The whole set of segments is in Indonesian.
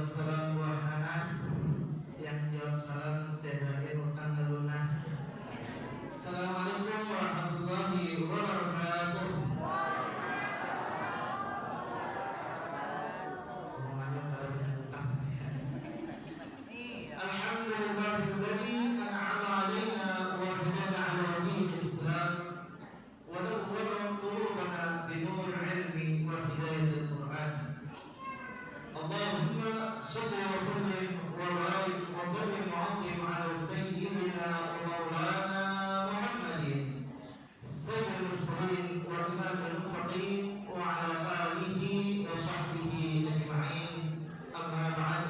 salam buah nanas, yang jawab salam sebagai utang lunas. Assalamualaikum warahmatullahi wabarakatuh. Semuanya pada punya utang. Alhamdulillahilladzi an'ama 'alaina wa hadana 'ala dinil Islam wa nawwara qulubana bi nuril 'ilmi wa hidayatil Qur'an. Allahumma shalli wa sallim wa barik wa karrim wa 'azzim 'ala sayyidina wa maulana Muhammadin sayyidil mursalin wa imamil muttaqin wa 'ala alihi wa sahbihi ajma'in. Amma ba'd.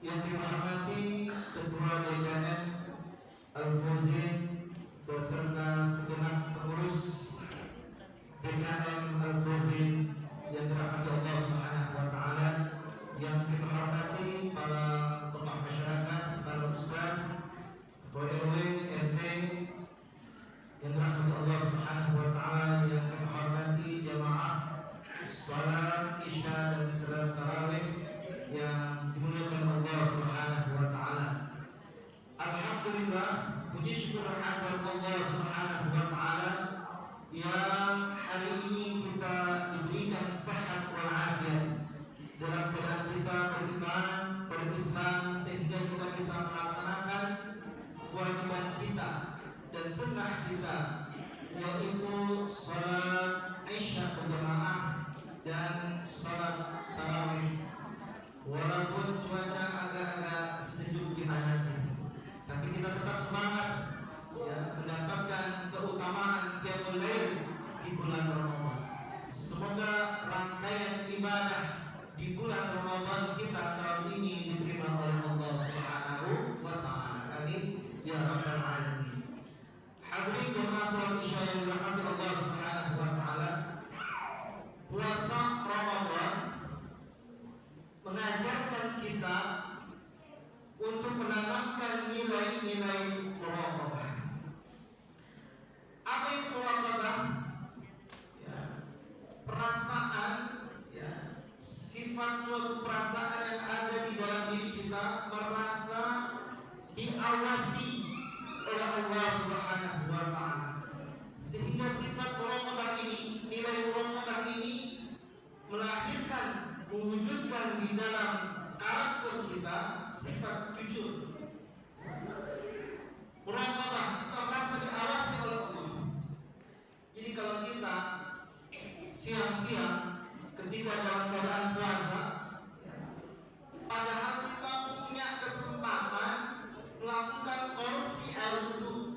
Yang dirahmati Ketua DKM Al-Fauzin beserta segenap pengurus DKM Al-Fauzin yang dirahmati Allah Subhanahu wa taala, yang kita hormati para tokoh masyarakat, para ustaz, ketua RW, RT yang dirahmati Allah Subhanahu wa taala, yang kita hormati jamaah salat Isya dan salat tarawih yang dimuliakan Allah Subhanahu wa taala. Alhamdulillah, puji syukur kehadirat Allah Subhanahu wa taala yang hari ini kita diberikan sehat wal afiat, dalam keadaan kita beriman, berislam, sehingga kita bisa melaksanakan kewajiban kita dan sunnah kita, yaitu salat Isya berjamaah dan salat tarawih. Walaupun cuaca agak-agak sejuk di mana ini, tapi kita tetap semangat ya, mendapatkan keutamaan qiyamul lail di bulan Ramadan. Semoga rangkaian ibadah di bulan Ramadan kita tahun ini diterima oleh Allah Subhanahu wa taala. Amin ya rabbal alamin. Hadirin jemaah salat Isya yang dirahmati Allah Subhanahu wa taala, puasa Ramadan mengajarkan kita untuk menanamkan nilai-nilai muraqabah. Apa itu muraqabah? Ya, perasaan, ya, sifat suatu perasaan yang ada di dalam diri kita, merasa diawasi oleh Allah Subhanahu wa taala. Sehingga sifat muraqabah ini, nilai muraqabah ini melahirkan, mewujudkan di dalam karakter kita sifat jujur. Muraqabah, kita merasa diawasi oleh Allah. Jadi kalau kita siang-siang ketika dalam keadaan puasa, padahal kita punya kesempatan melakukan korupsi air wudhu.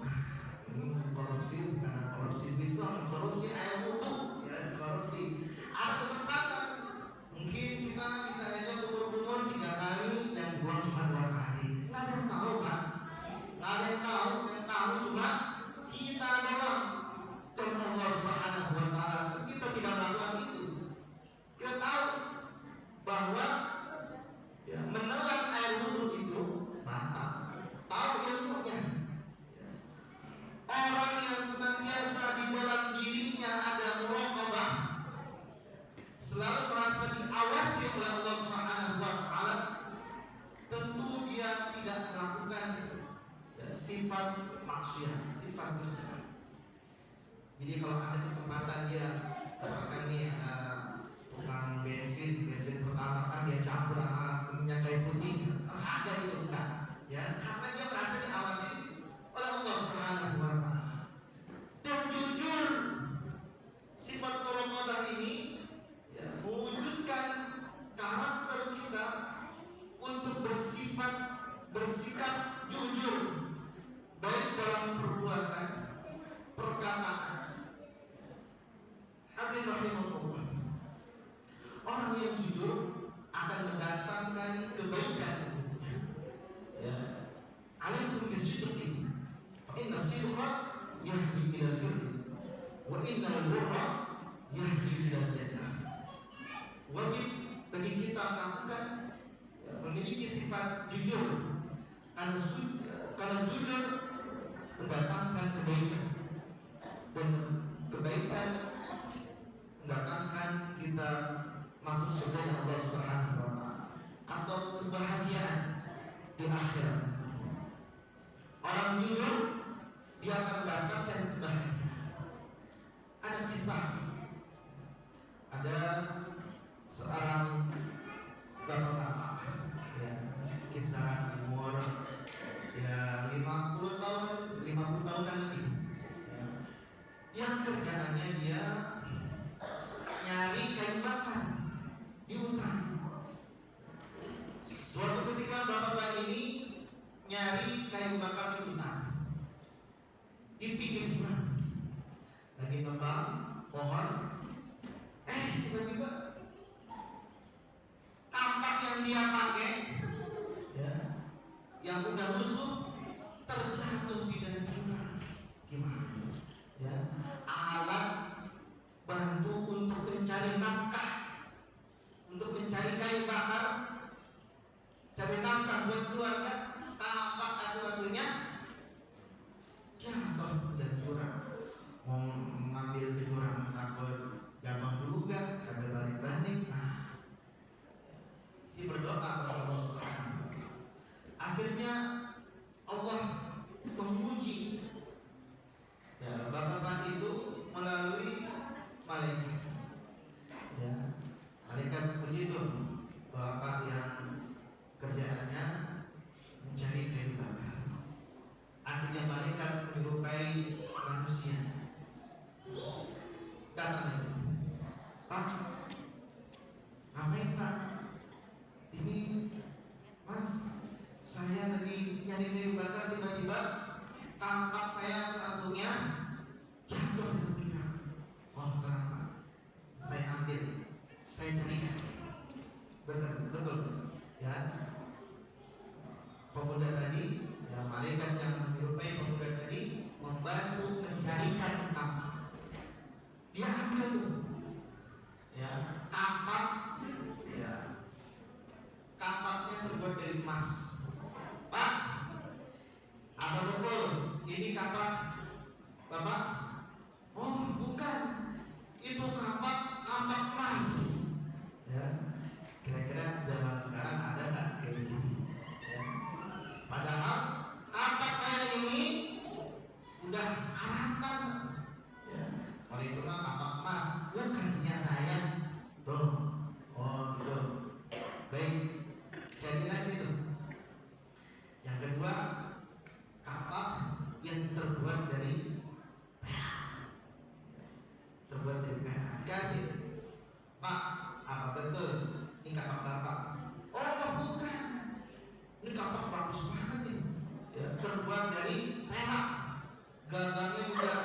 Korupsi bukan korupsi itu, korupsi air wudhu, ya, korupsi. Ada kesempatan, mungkin kita bisa aja kumur-kumur 3 kali, yang buang cuma 2 kali. Nggak ada yang tahu, Pak. Nggak ada yang tahu. Yang tahu cuma kita doang dan Allah Subhanahu wa taala. Kita tidak melakukan itu. Kita tahu bahwa ya, menelan air wudhu itu batal. Tahu ilmunya. Orang yang senantiasa di dalam dirinya ada muraqabah, selalu merasa diawasi oleh Allah Subhanahu wa taala, tentu dia tidak melakukan sifat maksiat, sifat tercela. Jadi kalau ada kesempatan dia, misalkan nih ada tukang bensin pertama kan dia campur sama minyak kayu putih, ada itu enggak? Ya, karena dia merasa diawasi oleh Allah Subhanahu wa taala. Dan jujur, sifat muraqabah ini ya, mewujudkan karakter kita untuk bersikap jujur, baik dalam perbuatan, perkataan. Hadirin rahimahullah, orang yang jujur akan mendatangkan kebaikan. Ya, alaikum bisidqi, fa inna sidqa yahdi ilal birri wa innal birra yahdi ilal jannah. Wajib bagi kita melakukan, memiliki sifat jujur, karena jujur mendatangkan kebaikan, dan kebaikan mendatangkan kita masuk surga Allah Subhanahu wa taala. atau kebahagiaan di akhirat. Orang jujur dia akan mendapatkan kebahagiaan. Ada kisah, ada seorang bapak-bapak, ya, kisaran umur ya 50 tahunan lebih, ya, yang kerjaannya dia nyari kayu bakar di hutan. Suatu ketika bapak-bapak ini nyari kayu bakar di hutan, di pinggir jurang, lagi nembang pohon. Tiba-tiba kampak yang dia pakai, ya, yang udah rusuh, terjatuh di dalam jurang. Gimana? Ya, alat bantu untuk mencari nafkah, untuk mencari kayu bakar, cari nafkah buat keluarga, kampak adu-adunya jatuh dan jurang. Mau mengambil ke jurang, takut jatuh juga, kagak balik-balik. Dia berdoa kepada Allah Subhanahu. Akhirnya Allah menguji, ya, bapak-bapak itu melalui malaikat. Ya, malaikat puji itu bapak yang kerjaannya mencari kayu bakar. Akhirnya malaikat menyerupai manusia. Datang itu, Pak, ngapain Pak? Ini Mas, saya lagi nyari kayu bakar, tiba-tiba tampak saya ratunya jatuh di jurang. Wah, tenang Pak, saya ambil, saya carikan. Betul, ya. Pemuda tadi, ya, malaikat yang menyerupai pemuda tadi membantu mencarikan kampak. Dia ambil tuh, ya, kampak, ya, kampaknya terbuat dari emas. Pak, apa betul ini kampak Bapak? Oh, bukan, itu kampak emas. Ya, kira-kira zaman sekarang ada nggak kayak gini? Ya. Padahal kampak saya ini udah karatan. Ya. Kalau itu mah kampak emas, bukan punya saya. Tuh, oh gitu. Baik, jadi lagi tuh. Yang kedua, kampak yang terbuat dari perak. Terbuat dari perak. Dikasih, Pak, apa betul ini kampak Bapak? Oh, bukan, ini kampak bagus banget nih, ya, terbuat dari perak. Gagangnya udah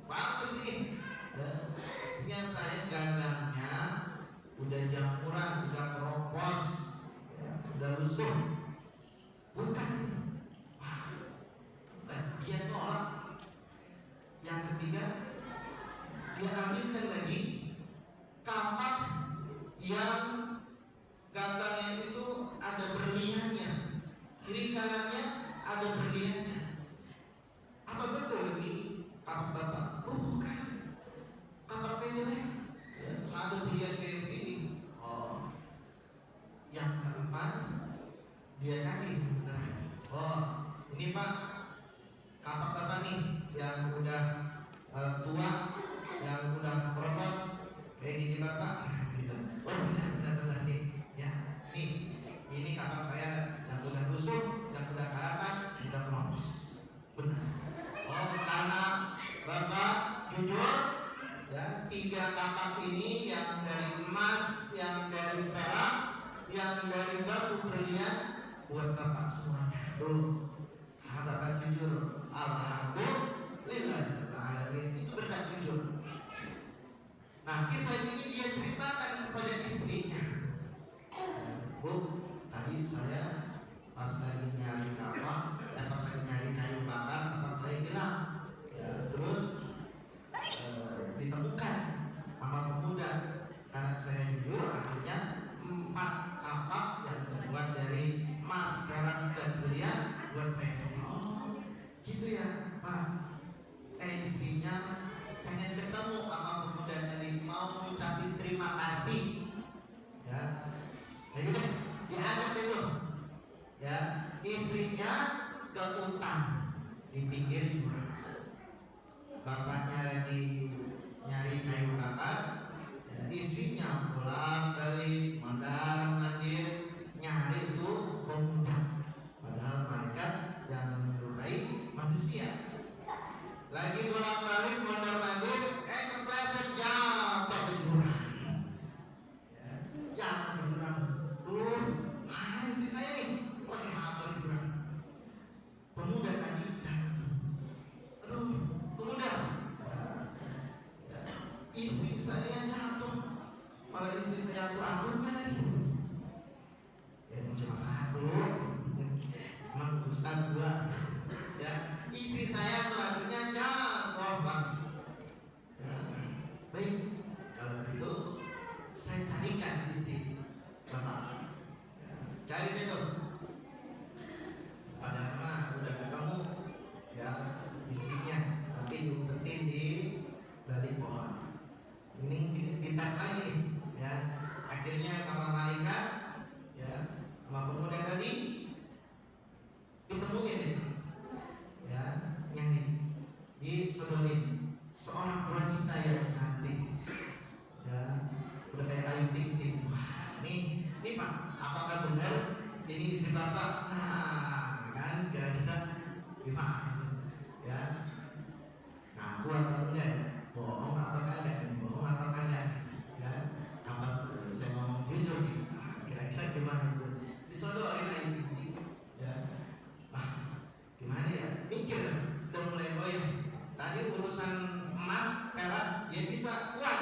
bagus ini, ya. Ini saya gagangnya udah jamuran, udah keropos, ya, udah lusuh. Bukan itu. Wah, bukan. Dia tolak. Yang ketiga, dia ambilkan lagi kampak yang gagangnya itu ada berliannya, kiri kanannya ada berliannya. Apa betul ini kampak Bapak? Oh, bukan, kampak saya jelek, ya, ada berlian kayak begini. Oh, yang keempat, dia kasih beneran. Oh, ini Pak, kampak Bapak nih yang udah tua, yang udah keropos kayak gini Bapak. Gitu. Oh, benar nih. Ya, nih, ini kampak saya yang udah busuk, yang udah karatan, udah keropos. Benar. Oh, karena Bapak jujur, ya, 3 kampak ini yang dari emas, yang dari perak, yang dari batu berlian, buat Bapak semuanya. Tuh, Bapak jujur. Alhamdulillah, itu berkat jujur. Nah, kisah ini dia ceritakan kepada istrinya. Bu, tadi saya pas lagi nyari kampak, pas lagi nyari kayu bakar, kampak saya hilang. Ya, terus ditemukan sama pemuda. Karena saya jujur, akhirnya 4 kampak yang terbuat dari emas, perak, dan berlian istrinya ke utang di pinggir jurang. Bapaknya lagi nyari kayu bakar, istrinya bolak-balik mondar-mandir nyari itu pemuda, padahal malaikat yang menyerupai manusia. Lagi bolak-balik mondar-mandir, kepleset jatuh ke jurang. Jatuh ke jurang. Mana istri saya nih? Kok jatuh di jurang? Pemuda tadi datang. Pemuda, istri saya jatuh, malah istri saya tuh aku lagi. Ya cuma satu, emang Ustaz dua. Ya, istri saya tuh akhirnya jatuh, Bang. Ya, baik, kalau begitu saya carikan istri Bapak. Ya, cari deh tuh. Padahal mah udah ketemu ya istrinya, tapi diumpetin di balik pohon. Ini ditas lagi nih, ya. Akhirnya sama malaikat, ya, sama pemuda tadi ditemuin itu, ya, nyanyi disodorin seorang wanita yang cantik, ya, udah kayak Ayu Ting Ting. Wah, nih Pak, apakah benar ini istri Bapak? Nah, kan kira-kira gimana, ya? Ngaku apa enggak? Bohong apa kagak? Bohong apa kagak? Ya, apa saya ngomong jujur nih? Kira-kira gimana itu? Disodorin Ayu Ting Ting, ya. Gimana ya? Mikir, udah mulai goyang. Tadi urusan emas, perak, dia bisa kuat,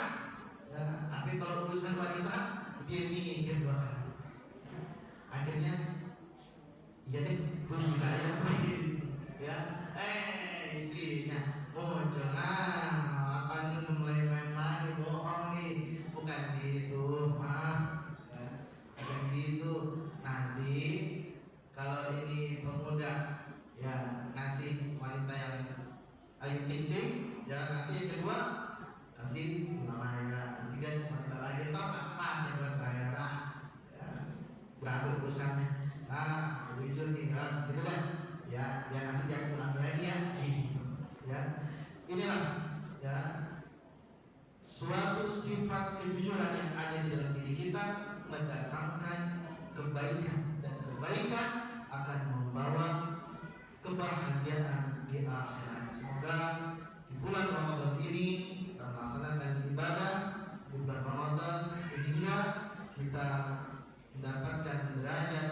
ya, tapi kalau urusan wanita, dia mikir dua kali. Akhirnya, iya deh, terus saya pergi, ya. Istrinya muncul, apa nih mulai main-main, bohong nih, bukan gitu, mah, ya, bukan gitu. Nanti kalau ini pemuda, ya, ngasih wanita yang Ayu Ting Ting, ya, nanti yang kedua kasih Luna Maya, ketiga wanita lagi, apa yang buat saya lah, ya, berapa urusannya, jujur nih, gitu kan, ya, nanti jangan pulang lagi ya, gitu, ya. Inilah, ya, suatu sifat kejujuran yang ada di dalam diri kita mendatangkan kebaikan, dan kebaikan akan membawa kebahagiaan di akhirat. Semoga di bulan Ramadan ini kita melaksanakan ibadah di bulan Ramadan sehingga kita mendapatkan derajat